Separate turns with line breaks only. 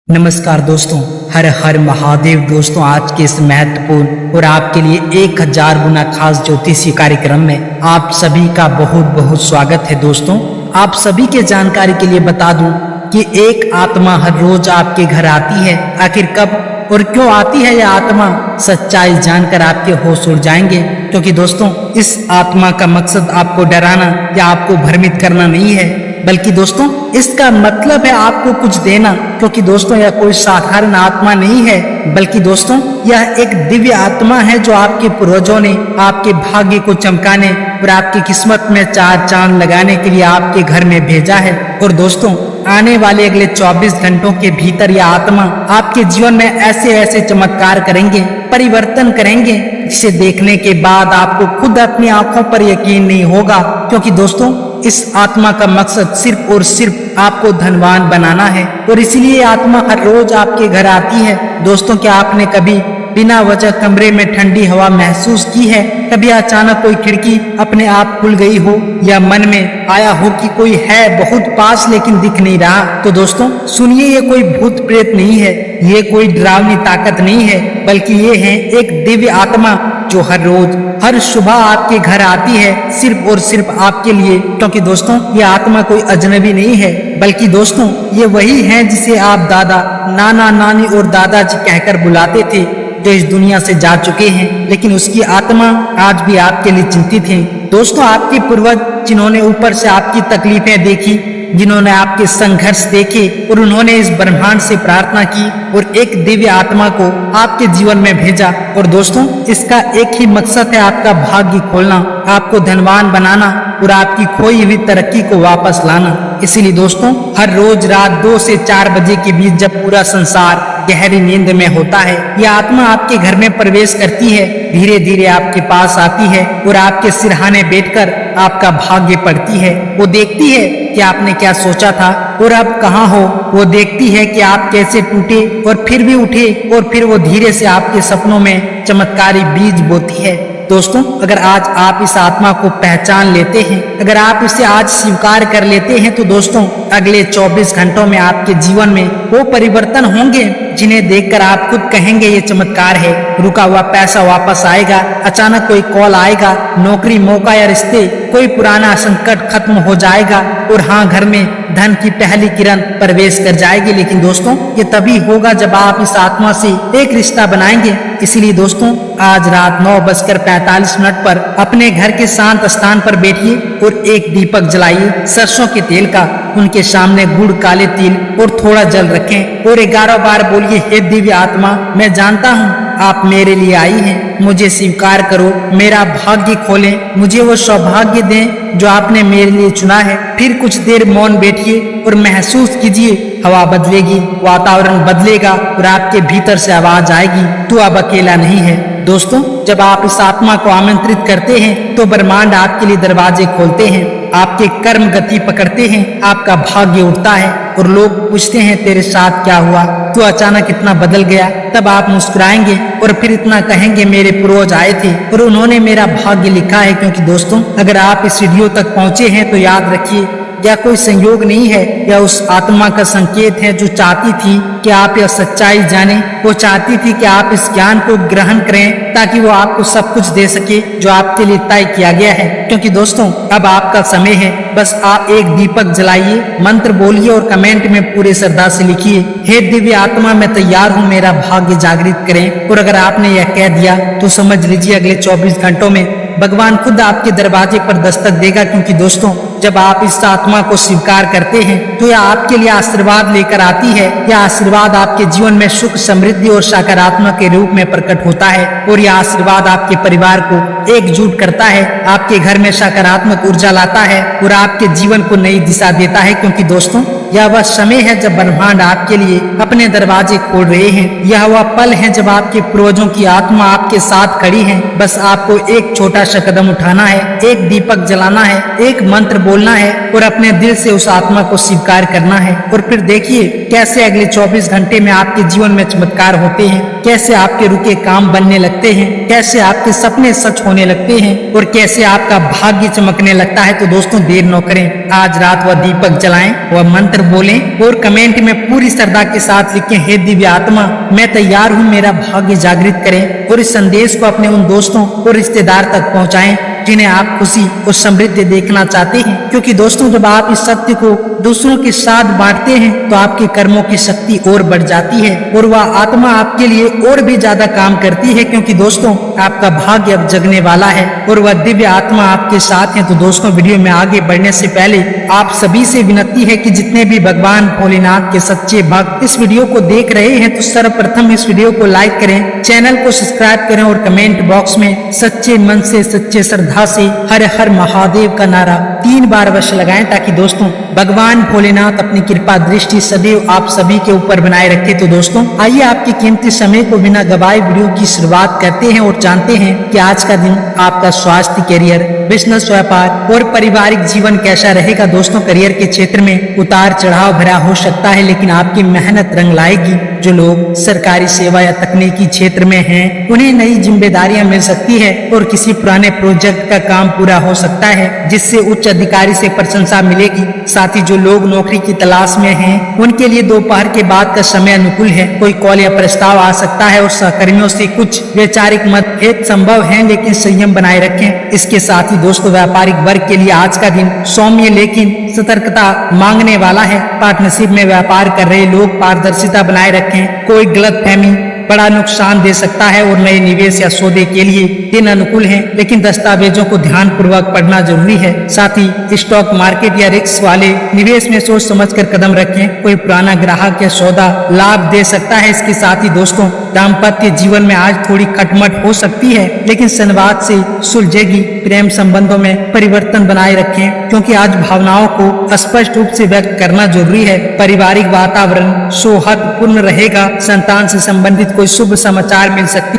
नमस्कार दोस्तों, हर हर महादेव। दोस्तों, आज के इस महत्वपूर्ण और आपके लिए 1000 गुना खास ज्योतिषीय कार्यक्रम में आप सभी का बहुत बहुत स्वागत है। दोस्तों, आप सभी के जानकारी के लिए बता दूं कि एक आत्मा हर रोज आपके घर आती है। आखिर कब और क्यों आती है यह आत्मा, सच्चाई जानकर आपके होश उड़ जाएंगे। क्योंकि दोस्तों, इस आत्मा का मकसद आपको डराना या आपको भ्रमित करना नहीं है, बल्कि दोस्तों इसका मतलब है आपको कुछ देना। क्योंकि दोस्तों, यह कोई साधारण आत्मा नहीं है, बल्कि दोस्तों यह एक दिव्य आत्मा है जो आपके पूर्वजों ने आपके भाग्य को चमकाने और आपकी किस्मत में चार चांद लगाने के लिए आपके घर में भेजा है। और दोस्तों, आने वाले अगले 24 घंटों के भीतर यह आत्मा आपके जीवन में ऐसे ऐसे चमत्कार करेंगे, परिवर्तन करेंगे, जिसे देखने के बाद आपको खुद अपनी आंखों पर यकीन नहीं होगा। क्योंकि दोस्तों, इस आत्मा का मकसद सिर्फ और सिर्फ आपको धनवान बनाना है, और इसलिए आत्मा हर रोज आपके घर आती है। दोस्तों, क्या आपने कभी बिना वजह कमरे में ठंडी हवा महसूस की है? कभी अचानक कोई खिड़की अपने आप खुल गई हो, या मन में आया हो कि कोई है बहुत पास लेकिन दिख नहीं रहा? तो दोस्तों सुनिए, ये कोई भूत प्रेत नहीं है, ये कोई डरावनी ताकत नहीं है, बल्कि ये है एक दिव्य आत्मा जो हर रोज हर सुबह आपके घर आती है, सिर्फ और सिर्फ आपके लिए। क्योंकि दोस्तों, ये आत्मा कोई अजनबी नहीं है, बल्कि दोस्तों ये वही है जिसे आप दादा, नाना, नानी और दादाजी कहकर बुलाते थे, जो इस दुनिया से जा चुके हैं। लेकिन उसकी आत्मा आज भी आपके लिए चिंतित है। दोस्तों, आपके पूर्वज जिन्होंने ऊपर से आपकी तकलीफें देखी, जिन्होंने आपके संघर्ष देखे, और उन्होंने इस ब्रह्मांड से प्रार्थना की और एक दिव्य आत्मा को आपके जीवन में भेजा। और दोस्तों, इसका एक ही मकसद है आपका भाग्य खोलना, आपको धनवान बनाना और आपकी खोई हुई तरक्की को वापस लाना। इसीलिए दोस्तों, हर रोज रात 2 से 4 बजे के बीच, जब पूरा संसार गहरी नींद में होता है, यह आत्मा आपके घर में प्रवेश करती है, धीरे धीरे आपके पास आती है और आपके सिरहाने बैठकर आपका भाग्य पढ़ती है। वो देखती है कि आपने क्या सोचा था और अब कहाँ हो। वो देखती है कि आप कैसे टूटे और फिर भी उठे, और फिर वो धीरे से आपके सपनों में चमत्कारी बीज बोती है। दोस्तों, अगर आज आप इस आत्मा को पहचान लेते हैं, अगर आप इसे आज स्वीकार कर लेते हैं, तो दोस्तों अगले 24 घंटों में आपके जीवन में वो परिवर्तन होंगे जिन्हें देखकर आप खुद कहेंगे ये चमत्कार है। रुका हुआ पैसा वापस आएगा, अचानक कोई कॉल आएगा, नौकरी, मौका या रिश्ते, कोई पुराना संकट खत्म हो जाएगा, और हाँ, घर में धन की पहली किरण प्रवेश कर जाएगी। लेकिन दोस्तों, ये तभी होगा जब आप इस आत्मा से एक रिश्ता बनाएंगे। इसीलिए दोस्तों, आज रात 9:45 पर अपने घर के शांत स्थान पर बैठिए और एक दीपक जलाइए सरसों के तेल का। उनके सामने गुड़, काले तिल और थोड़ा जल रखें और 11 बार बोलिए, हे दिव्य आत्मा, मैं जानता हूँ आप मेरे लिए आई हैं, मुझे स्वीकार करो, मेरा भाग्य खोलें, मुझे वो सौभाग्य दें जो आपने मेरे लिए चुना है। फिर कुछ देर मौन बैठिए और महसूस कीजिए, हवा बदलेगी, वातावरण बदलेगा और आपके भीतर से आवाज आएगी, तू अब अकेला नहीं है। दोस्तों, जब आप इस आत्मा को आमंत्रित करते हैं, तो ब्रह्मांड आपके लिए दरवाजे खोलते हैं, आपके कर्म गति पकड़ते हैं, आपका भाग्य उठता है, और लोग पूछते हैं, तेरे साथ क्या हुआ, तू अचानक इतना बदल गया? तब आप मुस्कुराएंगे और फिर इतना कहेंगे, मेरे पूर्वज आए थे और उन्होंने मेरा भाग्य लिखा है। क्योंकि दोस्तों, अगर आप इस वीडियो तक पहुंचे हैं, तो याद रखिए, यह कोई संयोग नहीं है, यह उस आत्मा का संकेत है जो चाहती थी कि आप यह सच्चाई जानें। वो चाहती थी कि आप इस ज्ञान को ग्रहण करें, ताकि वो आपको सब कुछ दे सके जो आपके लिए तय किया गया है। क्योंकि दोस्तों, अब आपका समय है, बस आप एक दीपक जलाइए, मंत्र बोलिए और कमेंट में पूरे श्रद्धा से लिखिए, हे दिव्य आत्मा, मैं तैयार हूँ, मेरा भाग्य जागृत करें। और अगर आपने यह कह दिया, तो समझ लीजिए अगले 24 घंटों में भगवान खुद आपके दरवाजे पर दस्तक देगा। क्योंकि दोस्तों, जब आप इस आत्मा को स्वीकार करते हैं, तो यह आपके लिए आशीर्वाद लेकर आती है। यह आशीर्वाद आपके जीवन में सुख, समृद्धि और सकारात्मक के रूप में प्रकट होता है, और यह आशीर्वाद आपके परिवार को एकजुट करता है, आपके घर में सकारात्मक ऊर्जा लाता है और आपके जीवन को नई दिशा देता है। क्योंकि दोस्तों, यह वह समय है जब ब्रह्मांड आपके लिए अपने दरवाजे खोल रहे हैं। यह वह पल है जब आपके पूर्वजों की आत्मा आपके साथ खड़ी है। बस आपको एक छोटा सा कदम उठाना है, एक दीपक जलाना है, एक मंत्र बोलना है और अपने दिल से उस आत्मा को स्वीकार करना है। और फिर देखिए कैसे अगले 24 घंटे में आपके जीवन में चमत्कार होते हैं, कैसे आपके रुके काम बनने लगते हैं, कैसे आपके सपने सच होने लगते हैं और कैसे आपका भाग्य चमकने लगता है। तो दोस्तों, देर न करें, आज रात वह दीपक जलाएं, वह मंत्र बोलें और कमेंट में पूरी श्रद्धा के साथ लिखें, हे दिव्य आत्मा मैं तैयार हूँ, मेरा भाग्य जागृत करें। और इस संदेश को अपने उन दोस्तों और रिश्तेदार तक पहुँचाएं जिन्हें आप खुशी और समृद्धि देखना चाहते हैं। क्योंकि दोस्तों जब आप इस सत्य को दूसरों के साथ बांटते हैं तो आपके कर्मों की शक्ति और बढ़ जाती है और वह आत्मा आपके लिए और भी ज्यादा काम करती है। क्योंकि दोस्तों आपका भाग्य अब जगने वाला है और वह दिव्य आत्मा आपके साथ है। तो दोस्तों वीडियो में आगे बढ़ने से पहले आप सभी से विनती है कि जितने भी भगवान भोलेनाथ के सच्चे भक्त इस वीडियो को देख रहे हैं तो सर्वप्रथम इस वीडियो को लाइक करें, चैनल को सब्सक्राइब करें और कमेंट बॉक्स में सच्चे मन से सच्चे श्रद्धा से हर हर महादेव का नारा 3 बार अवश्य लगाएं ताकि दोस्तों भगवान भोलेनाथ अपनी कृपा दृष्टि सदैव आप सभी के ऊपर बनाए रखे। तो दोस्तों आइए आपके कीमती समय को बिना गवाए वीडियो की शुरुआत करते हैं और जानते हैं कि आज का दिन आपका स्वास्थ्य, करियर, बिजनेस, व्यापार और पारिवारिक जीवन कैसा रहेगा। दोस्तों करियर के क्षेत्र में उतार चढ़ाव भरा हो सकता है लेकिन आपकी मेहनत रंग लाएगी। जो लोग सरकारी सेवा या तकनीकी क्षेत्र में हैं उन्हें नई जिम्मेदारियां मिल सकती है और किसी पुराने प्रोजेक्ट का काम पूरा हो सकता है जिससे उच्च अधिकारी से प्रशंसा मिलेगी। साथ ही जो लोग नौकरी की तलाश में हैं उनके लिए दोपहर के बाद का समय अनुकूल है। कोई कॉल या प्रस्ताव आ सकता है और सहकर्मियों से कुछ वैचारिक मतभेद संभव है लेकिन संयम बनाए रखें। इसके साथ ही दोस्तों व्यापारिक वर्ग के लिए आज का दिन सौम्य लेकिन सतर्कता मांगने वाला है। पार्टनरशिप में व्यापार कर रहे लोग पारदर्शिता बनाए रखें, कोई गलतफहमी बड़ा नुकसान दे सकता है और नए निवेश या सौदे के लिए दिन अनुकूल हैं लेकिन दस्तावेजों को ध्यान पूर्वक पढ़ना जरूरी है। साथ ही स्टॉक मार्केट या रिस्क वाले निवेश में सोच समझकर कदम रखें, कोई पुराना ग्राहक या सौदा लाभ दे सकता है। इसके साथ ही दोस्तों दाम्पत्य जीवन में आज थोड़ी खटमट हो सकती है लेकिन संवाद से सुलझेगी। प्रेम संबंधों में परिवर्तन बनाए रखें क्योंकि आज भावनाओं को स्पष्ट रूप से व्यक्त करना जरूरी है। पारिवारिक वातावरण सौहार्दपूर्ण रहेगा, संतान से संबंधित कोई शुभ समाचार मिल सकती